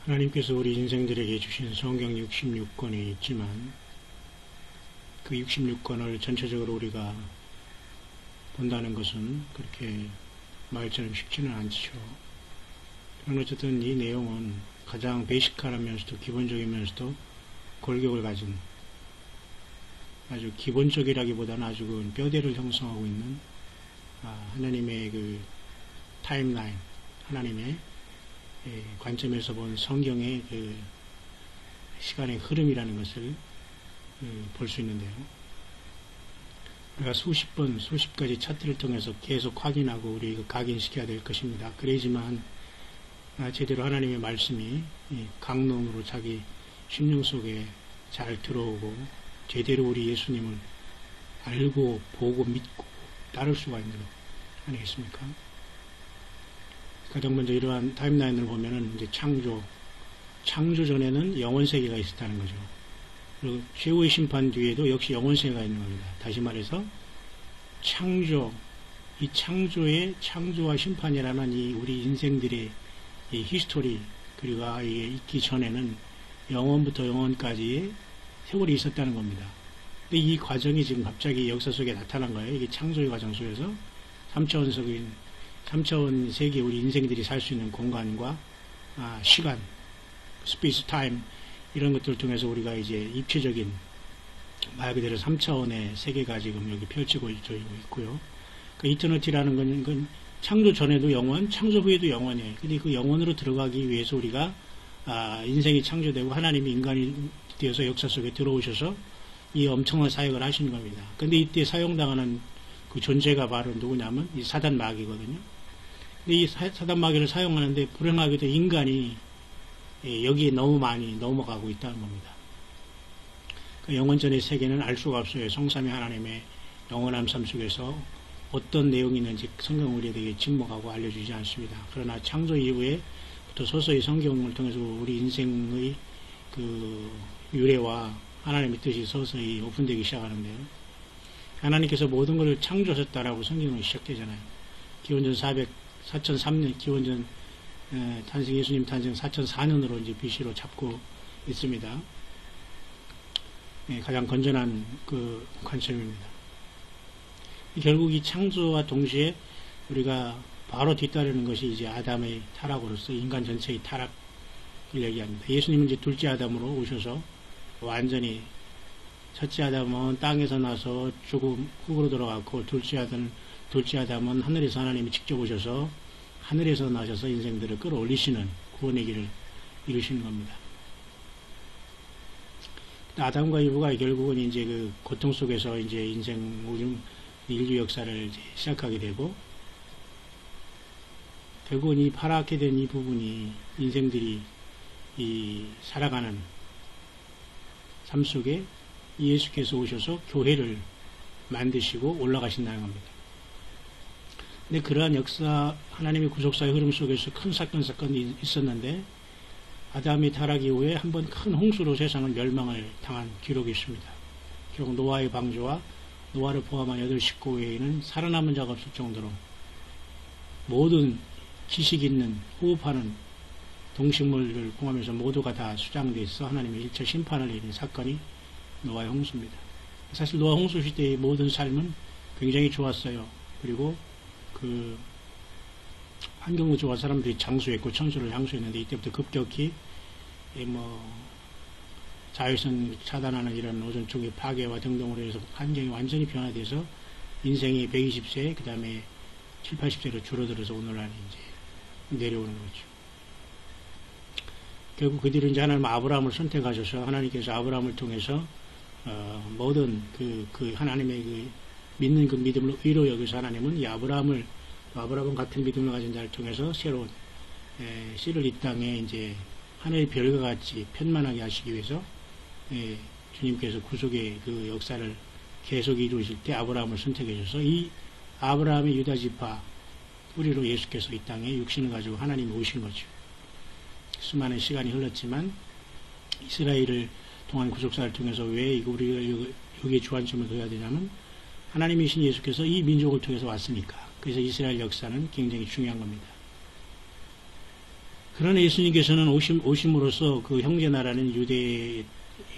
하나님께서 우리 인생들에게 주신 성경 66권이 있지만 그 66권을 전체적으로 우리가 본다는 것은 그렇게 말처럼 쉽지는 않죠. 그러나 어쨌든 이 내용은 가장 베이식하면서도 기본적이면서도 골격을 가진 아주 기본적이라기보다는 아주 그 뼈대를 형성하고 있는 하나님의 그 타임라인, 하나님의 관점에서 본 성경의 그 시간의 흐름이라는 것을 볼 수 있는데요. 우리가 수십 번, 수십 가지 차트를 통해서 계속 확인하고 우리 각인시켜야 될 것입니다. 그래야지만 제대로 하나님의 말씀이 강론으로 자기 심령 속에 잘 들어오고 제대로 우리 예수님을 알고 보고 믿고 따를 수가 있는 것 아니겠습니까? 가장 먼저 이러한 타임라인을 보면은 이제 창조 전에는 영원 세계가 있었다는 거죠. 그리고 최후의 심판 뒤에도 역시 영원 세계가 있는 겁니다. 다시 말해서 이 창조의 창조와 심판이라는 이 우리 인생들의 이 히스토리 그리고 이게 있기 전에는 영원부터 영원까지의 세월이 있었다는 겁니다. 근데 이 과정이 지금 갑자기 역사 속에 나타난 거예요. 이게 창조의 과정 속에서 3차원 세계 우리 인생들이 살 수 있는 공간과 시간, 스페이스 타임 이런 것들을 통해서 우리가 이제 입체적인 말 그대로 3차원의 세계가 지금 여기 펼치고 있고요. 그 이터너티라는 건 창조 전에도 영원, 창조 후에도 영원이에요. 근데 그 영원으로 들어가기 위해서 우리가 인생이 창조되고 하나님이 인간이 되어서 역사 속에 들어오셔서 이 엄청난 사역을 하시는 겁니다. 근데 이때 사용당하는 그 존재가 바로 누구냐면 이 사단 마귀거든요. 근데 이 사단 마귀를 사용하는데 불행하게도 인간이 여기에 너무 많이 넘어가고 있다는 겁니다. 그 영원전의 세계는 알 수가 없어요. 성삼위 하나님의 영원한 삶 속에서 어떤 내용이 있는지 성경 우리에게 직목하고 알려주지 않습니다. 그러나 창조 이후에부터 서서히 성경을 통해서 우리 인생의 그 유래와 하나님의 뜻이 서서히 오픈되기 시작하는데요. 하나님께서 모든 것을 창조하셨다라고 성경은 시작되잖아요. 기원전 4003년, 기원전 예수님 탄생 4004년으로 이제 BC로 잡고 있습니다. 가장 건전한 그 관점입니다. 결국 이 창조와 동시에 우리가 바로 뒤따르는 것이 이제 아담의 타락으로서 인간 전체의 타락을 얘기합니다. 예수님은 이제 둘째 아담으로 오셔서 완전히 첫째 아담은 땅에서 나서 죽음 흙으로 돌아갔고 둘째 아담은 하늘에서 하나님이 직접 오셔서 하늘에서 나셔서 인생들을 끌어올리시는 구원의 길을 이루시는 겁니다. 아담과 이브가 결국은 이제 그 고통 속에서 이제 인류 역사를 이제 시작하게 되고, 결국은 이 파랗게 된 이 부분이 인생들이 살아가는 삶 속에 예수께서 오셔서 교회를 만드시고 올라가신다는 겁니다. 근데 그러한 역사, 하나님의 구속사의 흐름 속에서 큰 사건이 있었는데, 아담이 타락 이후에 한번 큰 홍수로 세상을 멸망을 당한 기록이 있습니다. 결국 노아의 방주와 노아를 포함한 8식구 외에는 살아남은 자가 없을 정도로 모든 지식 있는 호흡하는 동식물을 포함해서 모두가 다 수장되어 있어 하나님의 1차 심판을 내린 사건이 노아의 홍수입니다. 사실 노아 홍수 시대의 모든 삶은 굉장히 좋았어요. 그리고 그 환경도 좋아 사람들이 장수했고 천수를 향수했는데, 이때부터 급격히 자외선 차단하는 이런 오존 쪽의 파괴와 등등으로 해서 환경이 완전히 변화돼서 인생이 120세, 그 다음에 7, 80세로 줄어들어서 오늘날 이제 내려오는 거죠. 결국 그 뒤로 이제 하나님 아브라함을 선택하셔서 하나님께서 아브라함을 통해서 모든 그 하나님의 그 믿는 그 믿음을 의로 여기서 하나님은 이 아브라함 같은 믿음을 가진 자를 통해서 새로운 씨를 이 땅에 이제 하늘의 별과 같이 편만하게 하시기 위해서 주님께서 구속의 그 역사를 계속 이루실 때 아브라함을 선택해 주셔서 이 아브라함의 유다 지파 뿌리로 예수께서 이 땅에 육신을 가지고 하나님이 오신 거죠. 수많은 시간이 흘렀지만 이스라엘을 통한 구속사를 통해서 왜 우리가 여기에 주안점을 둬야 되냐면, 하나님이신 예수께서 이 민족을 통해서 왔으니까. 그래서 이스라엘 역사는 굉장히 중요한 겁니다. 그러나 예수님께서는 오심으로써 그 형제 나라는 유대의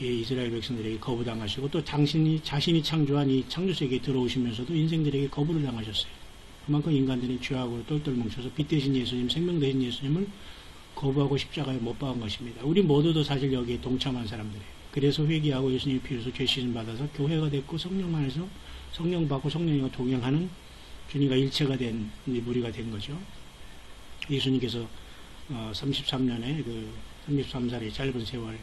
이스라엘 백성들에게 거부당하시고 또 자신이 창조한 이 창조세계에 들어오시면서도 인생들에게 거부를 당하셨어요. 그만큼 인간들이 죄악으로 똘똘 뭉쳐서 빛 대신 예수님, 생명 대신 예수님을 거부하고 십자가에 못 박은 것입니다. 우리 모두도 사실 여기에 동참한 사람들이에요. 그래서 회개하고 예수님의 피로서 죄 씻음 받아서 교회가 됐고 성령 안에서 성령 받고 성령과 동행하는 주님과 일체가 된 무리가 된 거죠. 예수님께서 33년에 33살의 짧은 세월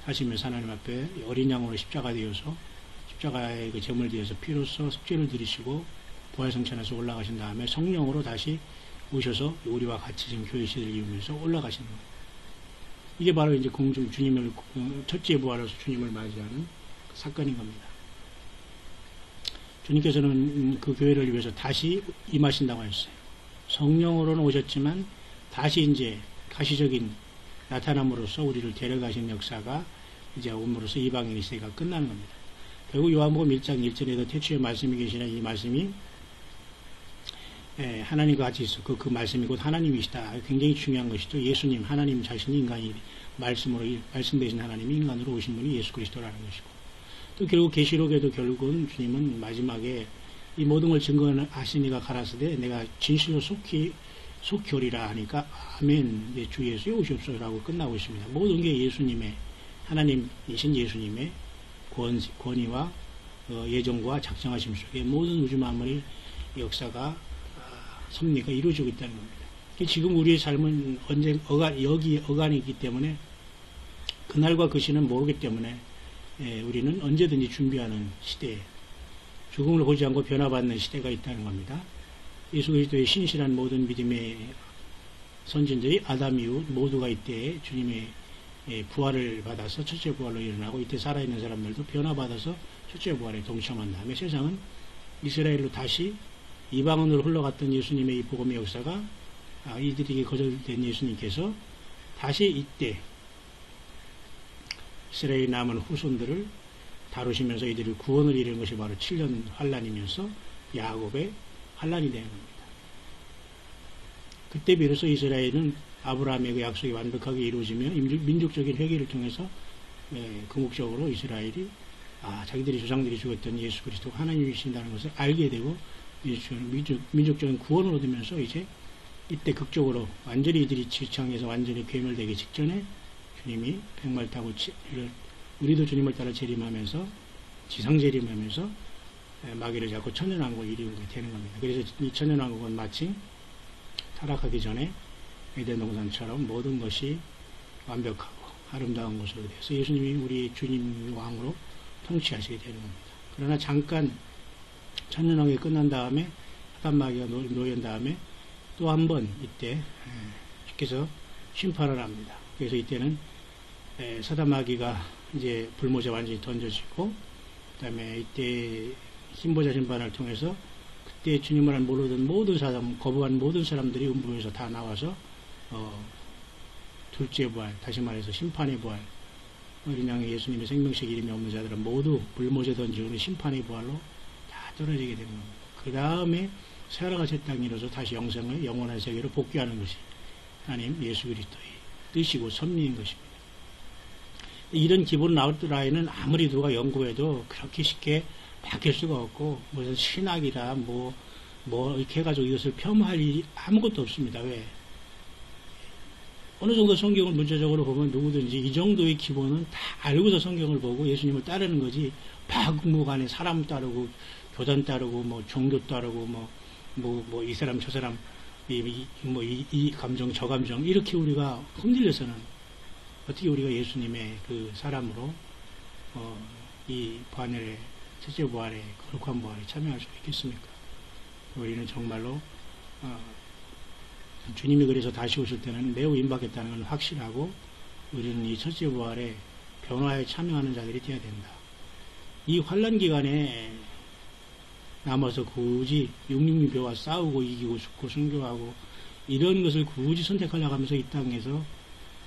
하시면서 하나님 앞에 어린 양으로 십자가 되어서 십자가에 그 제물 되어서 피로써 속죄를 드리시고 부활성천에서 올라가신 다음에 성령으로 다시 오셔서 우리와 같이 지금 교회 시대를 이루면서 올라가시는 거예요. 이게 바로 이제 주님을 첫째 부활로서 주님을 맞이하는 그 사건인 겁니다. 주님께서는 그 교회를 위해서 다시 임하신다고 하셨어요. 성령으로는 오셨지만 다시 이제 가시적인 나타남으로써 우리를 데려가신 역사가 이제 옴으로써 이방인의 시대가 끝나는 겁니다. 결국 요한복음 1장 1절에도 태초에 말씀이 계시나 이 말씀이 하나님과 같이 있어. 그 말씀이 곧 하나님이시다. 굉장히 중요한 것이죠. 예수님, 하나님 자신이 인간이 말씀 대신 하나님이 인간으로 오신 분이 예수 그리스도라는 것이고 또 결국 계시록에도 결국은 주님은 마지막에 이 모든 걸 증거하시니가 가라사대 내가 진실로 속히 오리라 하니까 아멘 내 주 예수에 오시옵소서라고 끝나고 있습니다. 모든 게 예수님의 하나님이신 예수님의 권위와 예정과 작정하심 속에 모든 우주 만물의 역사가 섭리가 이루어지고 있다는 겁니다. 지금 우리의 삶은 여기 어간이 있기 때문에 그날과 그 시는 모르기 때문에 우리는 언제든지 준비하는 시대에 죽음을 보지 않고 변화받는 시대가 있다는 겁니다. 예수 그리스도의 신실한 모든 믿음의 선진들이 아담 이후 모두가 이때 주님의 부활을 받아서 첫째 부활로 일어나고 이때 살아있는 사람들도 변화받아서 첫째 부활에 동참한 다음에 세상은 이스라엘로 다시 이방원으로 흘러갔던 예수님의 이 복음의 역사가 이들에게 거절된 예수님께서 다시 이때 이스라엘 남은 후손들을 다루시면서 이들을 구원을 이루는 것이 바로 7년 환란이면서 야곱의 환란이 되는 겁니다. 그때 비로소 이스라엘은 아브라함의 그 약속이 완벽하게 이루어지며 민족적인 회개를 통해서 궁극적으로 이스라엘이 자기들이 조상들이 죽었던 예수 그리스도가 하나님이신다는 것을 알게 되고 민족적인 구원을 얻으면서 이제 이때 극적으로 완전히 이들이 지창에서 완전히 괴멸되기 직전에 주님이 백말 타고 우리도 주님을 따라 재림하면서 지상 재림하면서 마귀를 잡고 천년왕국을 이루게 되는 겁니다. 그래서 이 천년왕국은 마치 타락하기 전에 에덴 동산처럼 모든 것이 완벽하고 아름다운 것으로 돼서 예수님이 우리 주님 왕으로 통치하시게 되는 겁니다. 그러나 잠깐 천년왕국이 끝난 다음에 사단 마귀가 놓인 다음에 또 한 번 이때 주께서 심판을 합니다. 그래서 이때는 사단 마귀가 이제 불모자 완전히 던져지고 그다음에 이때 힘보자 심판을 통해서 그때 주님을 모르던 모든 사람, 거부한 모든 사람들이 음부에서 다 나와서 둘째 부활, 다시 말해서 심판의 부활, 어린 양의 예수님의 생명식 이름이 없는 자들은 모두 불모자 던지는 심판의 부활로 다 떨어지게 되는 겁니다. 그 다음에 새하늘과 새 땅이 이루어져 다시 영원한 세계로 복귀하는 것이 하나님 예수 그리스도의 뜻이고 섭리인 것입니다. 이런 기본 아웃라인은 아무리 누가 연구해도 그렇게 쉽게 바뀔 수가 없고 무슨 신학이라 뭐 이렇게 해가지고 이것을 폄하할 일이 아무것도 없습니다. 왜? 어느 정도 성경을 문자적으로 보면 누구든지 이 정도의 기본은 다 알고서 성경을 보고 예수님을 따르는 거지 박무간에 사람 따르고 교단 따르고 뭐 종교 따르고 뭐 이 사람 저 사람 이 감정 저 감정 이렇게 우리가 흔들려서는 어떻게 우리가 예수님의 그 사람으로 이 부활의 첫째 부활의 거룩한 부활에 참여할 수 있겠습니까? 우리는 정말로 주님이 그래서 다시 오실 때는 매우 임박했다는 걸 확실하고 우리는 이 첫째 부활의 변화에 참여하는 자들이 되어야 된다. 이 환란 기간에 남아서 굳이 666배와 싸우고 이기고 죽고 순교하고 이런 것을 굳이 선택하려고 하면서 이 땅에서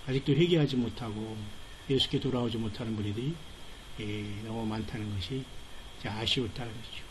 아직도 회개하지 못하고 예수께 돌아오지 못하는 분들이 너무 많다는 것이 아쉬웠다는 것이죠.